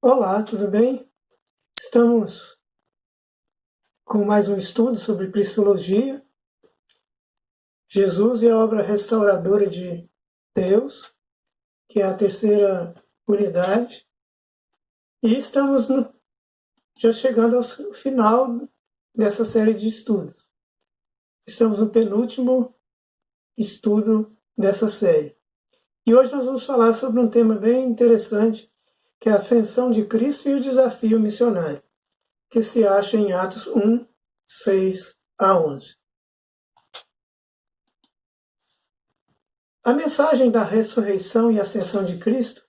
Olá, tudo bem? Estamos com mais um estudo sobre Cristologia, Jesus e a obra restauradora de Deus, que é a terceira unidade. E estamos já chegando ao final dessa série de estudos. Estamos no penúltimo estudo dessa série. E hoje nós vamos falar sobre um tema bem interessante, que é a ascensão de Cristo e o desafio missionário, que se acha em Atos 1, 6 a 11. A mensagem da ressurreição e ascensão de Cristo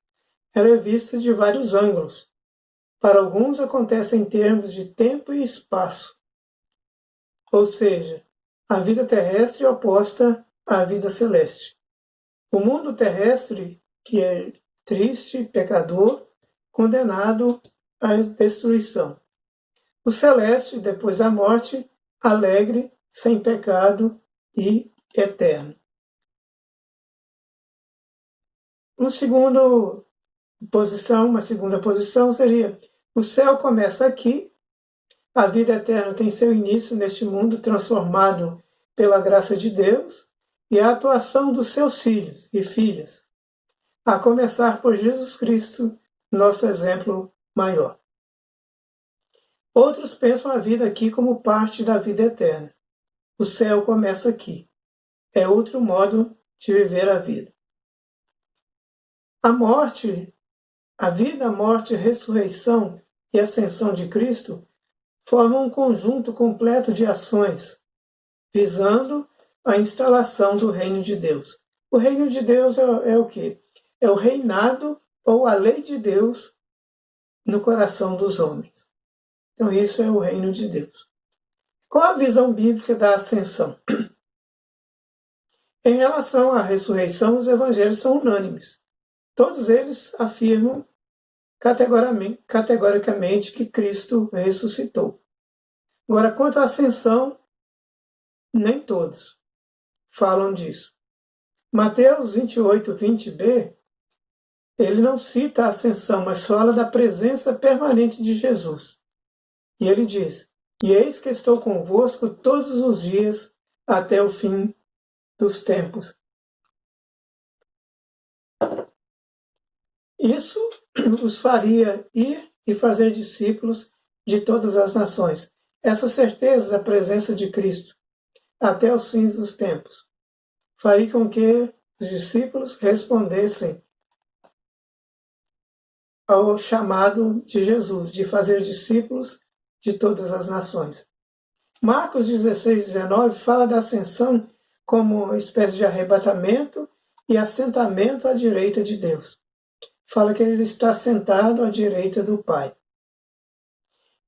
ela é vista de vários ângulos. Para alguns acontece em termos de tempo e espaço, ou seja, a vida terrestre é oposta à vida celeste. O mundo terrestre, que é triste, pecador, condenado à destruição. O celeste, depois da morte, alegre, sem pecado e eterno. Uma segunda posição seria: o céu começa aqui, a vida eterna tem seu início neste mundo transformado pela graça de Deus e a atuação dos seus filhos e filhas, a começar por Jesus Cristo, nosso exemplo maior. Outros pensam a vida aqui como parte da vida eterna. O céu começa aqui. É outro modo de viver a vida. A vida, a morte, a ressurreição e a ascensão de Cristo formam um conjunto completo de ações, visando a instalação do reino de Deus. O reino de Deus é o quê? É o reinado ou a lei de Deus no coração dos homens. Então isso é o reino de Deus. Qual a visão bíblica da ascensão? Em relação à ressurreição, os evangelhos são unânimes. Todos eles afirmam categoricamente que Cristo ressuscitou. Agora, quanto à ascensão, nem todos falam disso. Mateus 28, 20b, ele não cita a ascensão, mas fala da presença permanente de Jesus. E ele diz: "E eis que estou convosco todos os dias até o fim dos tempos." Isso os faria ir e fazer discípulos de todas as nações. Essa certeza da presença de Cristo até os fins dos tempos faria com que os discípulos respondessem ao chamado de Jesus, de fazer discípulos de todas as nações. Marcos 16, 19 fala da ascensão como uma espécie de arrebatamento e assentamento à direita de Deus. Fala que ele está sentado à direita do Pai,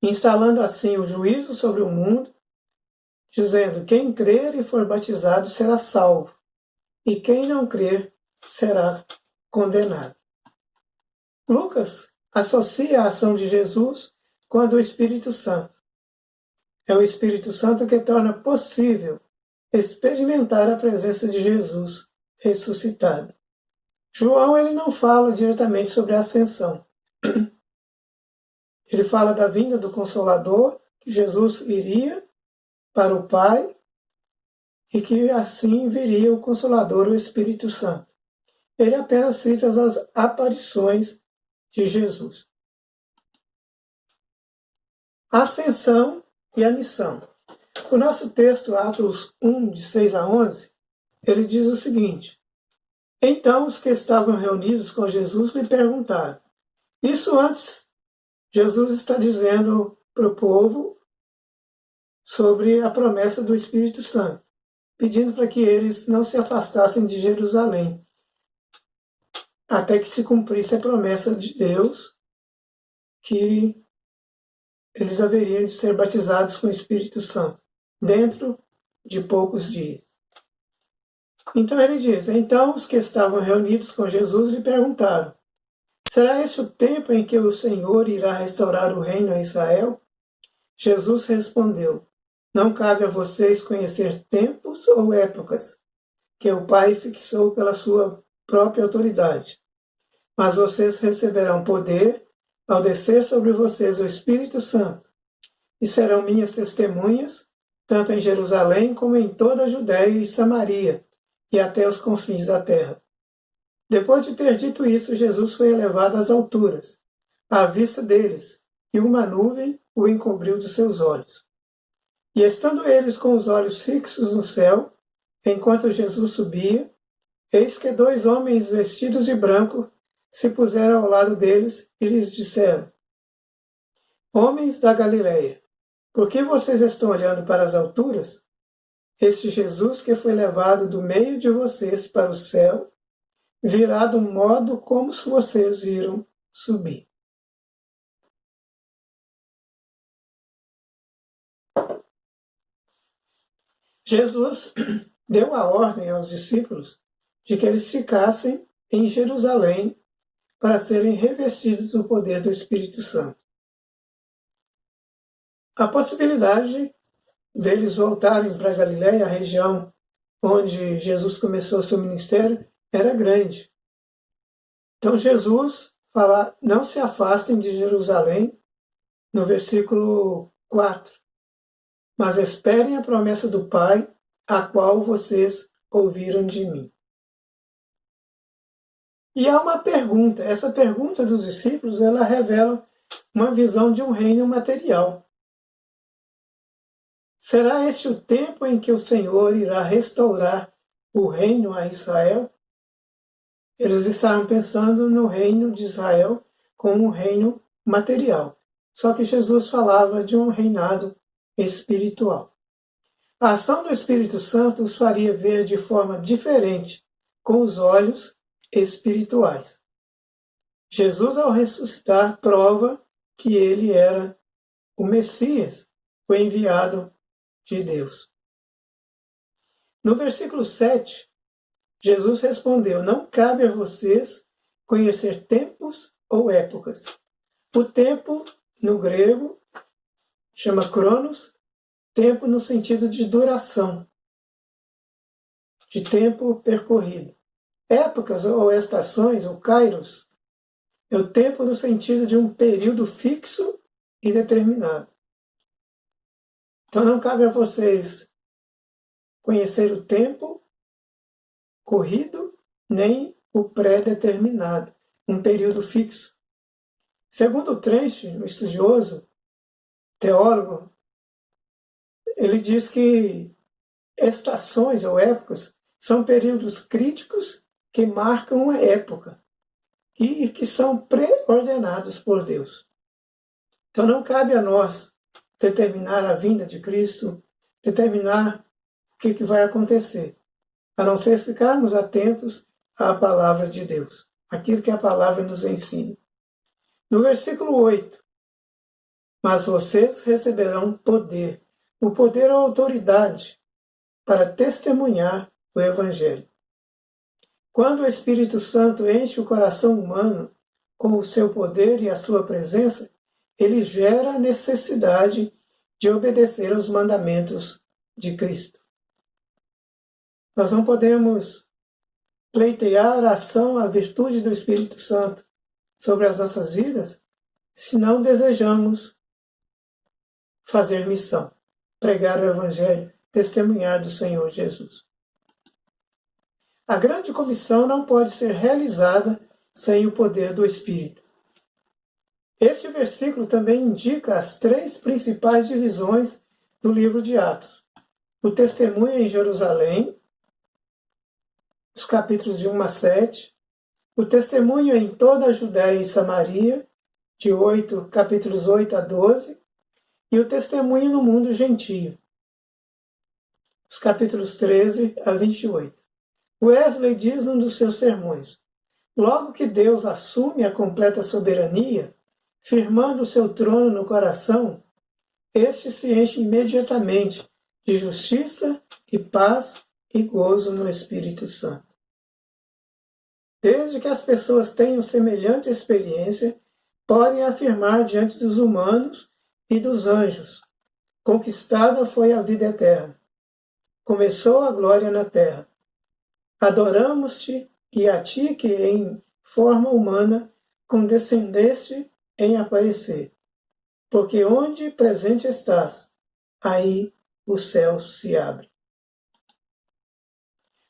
instalando assim o juízo sobre o mundo, dizendo: quem crer e for batizado será salvo, e quem não crer será condenado. Lucas associa a ação de Jesus com a do Espírito Santo. É o Espírito Santo que torna possível experimentar a presença de Jesus ressuscitado. João ele não fala diretamente sobre a ascensão. Ele fala da vinda do Consolador, que Jesus iria para o Pai e que assim viria o Consolador, o Espírito Santo. Ele apenas cita as aparições de Jesus. A ascensão e a missão. O nosso texto, Atos 1, de 6 a 11, ele diz o seguinte: então os que estavam reunidos com Jesus lhe perguntaram. Isso antes, Jesus está dizendo para o povo sobre a promessa do Espírito Santo, pedindo para que eles não se afastassem de Jerusalém, até que se cumprisse a promessa de Deus, que eles haveriam de ser batizados com o Espírito Santo, dentro de poucos dias. Então ele diz: então os que estavam reunidos com Jesus lhe perguntaram: será este o tempo em que o Senhor irá restaurar o reino a Israel? Jesus respondeu: não cabe a vocês conhecer tempos ou épocas que o Pai fixou pela sua própria autoridade, mas vocês receberão poder ao descer sobre vocês o Espírito Santo, e serão minhas testemunhas, tanto em Jerusalém como em toda a Judéia e Samaria, e até os confins da terra. Depois de ter dito isso, Jesus foi elevado às alturas, à vista deles, e uma nuvem o encobriu de seus olhos. E estando eles com os olhos fixos no céu, enquanto Jesus subia, eis que 2 homens vestidos de branco se puseram ao lado deles e lhes disseram: Homens da Galileia, por que vocês estão olhando para as alturas? Este Jesus que foi levado do meio de vocês para o céu, virá do modo como vocês viram subir. Jesus deu a ordem aos discípulos de que eles ficassem em Jerusalém para serem revestidos do poder do Espírito Santo. A possibilidade deles voltarem para a Galiléia, a região onde Jesus começou seu ministério, era grande. Então Jesus fala: não se afastem de Jerusalém, no versículo 4, mas esperem a promessa do Pai, a qual vocês ouviram de mim. E há uma pergunta. Essa pergunta dos discípulos, ela revela uma visão de um reino material. Será este o tempo em que o Senhor irá restaurar o reino a Israel? Eles estavam pensando no reino de Israel como um reino material. Só que Jesus falava de um reinado espiritual. A ação do Espírito Santo os faria ver de forma diferente, com os olhos espirituais. Jesus, ao ressuscitar, prova que ele era o Messias, o enviado de Deus. No versículo 7, Jesus respondeu: não cabe a vocês conhecer tempos ou épocas. O tempo, no grego, chama cronos, tempo no sentido de duração, de tempo percorrido. Épocas ou estações, ou kairos, é o tempo no sentido de um período fixo e determinado. Então não cabe a vocês conhecer o tempo corrido, nem o pré-determinado, um período fixo. Segundo Trench, um estudioso, teólogo, ele diz que estações ou épocas são períodos críticos que marcam uma época e que são pré-ordenados por Deus. Então não cabe a nós determinar a vinda de Cristo, determinar o que vai acontecer, a não ser ficarmos atentos à palavra de Deus, aquilo que a palavra nos ensina. No versículo 8, mas vocês receberão poder. O poder é a autoridade para testemunhar o Evangelho. Quando o Espírito Santo enche o coração humano com o seu poder e a sua presença, ele gera a necessidade de obedecer aos mandamentos de Cristo. Nós não podemos pleitear a ação, a virtude do Espírito Santo sobre as nossas vidas se não desejamos fazer missão, pregar o Evangelho, testemunhar do Senhor Jesus. A grande comissão não pode ser realizada sem o poder do Espírito. Este versículo também indica as 3 principais divisões do livro de Atos. O testemunho em Jerusalém, os capítulos de 1 a 7, o testemunho em toda a Judéia e Samaria, capítulos 8 a 12, e o testemunho no mundo gentio, os capítulos 13 a 28. Wesley diz num dos seus sermões: logo que Deus assume a completa soberania, firmando o seu trono no coração, este se enche imediatamente de justiça e paz e gozo no Espírito Santo. Desde que as pessoas tenham semelhante experiência, podem afirmar diante dos humanos e dos anjos: conquistada foi a vida eterna. Começou a glória na terra. Adoramos-te, e a ti que em forma humana condescendeste em aparecer, porque onde presente estás, aí o céu se abre.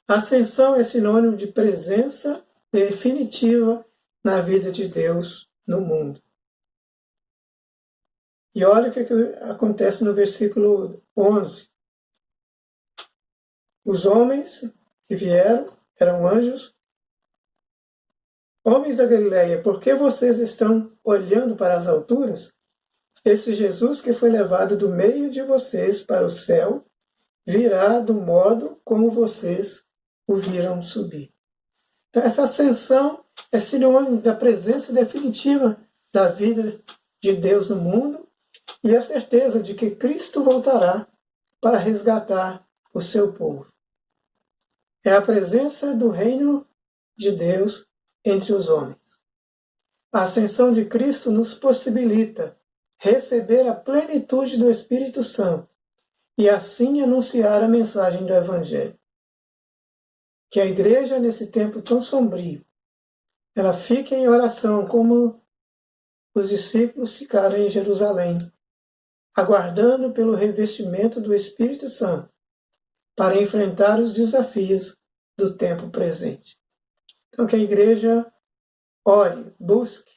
Ascensão é sinônimo de presença definitiva na vida de Deus no mundo. E olha o que acontece no versículo 11. Os homens que vieram eram anjos. Homens da Galileia, por que vocês estão olhando para as alturas? Esse Jesus que foi levado do meio de vocês para o céu virá do modo como vocês o viram subir. Então, essa ascensão é sinônimo da presença definitiva da vida de Deus no mundo e a certeza de que Cristo voltará para resgatar o seu povo. É a presença do reino de Deus entre os homens. A ascensão de Cristo nos possibilita receber a plenitude do Espírito Santo e assim anunciar a mensagem do Evangelho. Que a igreja, nesse tempo tão sombrio, ela fique em oração como os discípulos ficaram em Jerusalém, aguardando pelo revestimento do Espírito Santo para enfrentar os desafios do tempo presente. Então, que a igreja ore, busque,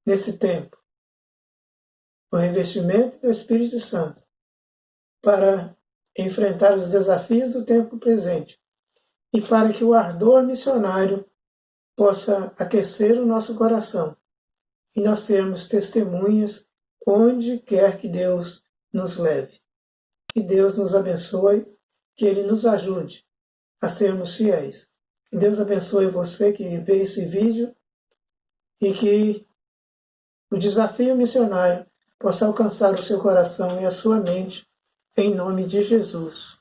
nesse tempo, o revestimento do Espírito Santo para enfrentar os desafios do tempo presente e para que o ardor missionário possa aquecer o nosso coração e nós sermos testemunhas onde quer que Deus nos leve. Que Deus nos abençoe, que Ele nos ajude a sermos fiéis. Que Deus abençoe você que vê esse vídeo e que o desafio missionário possa alcançar o seu coração e a sua mente, em nome de Jesus.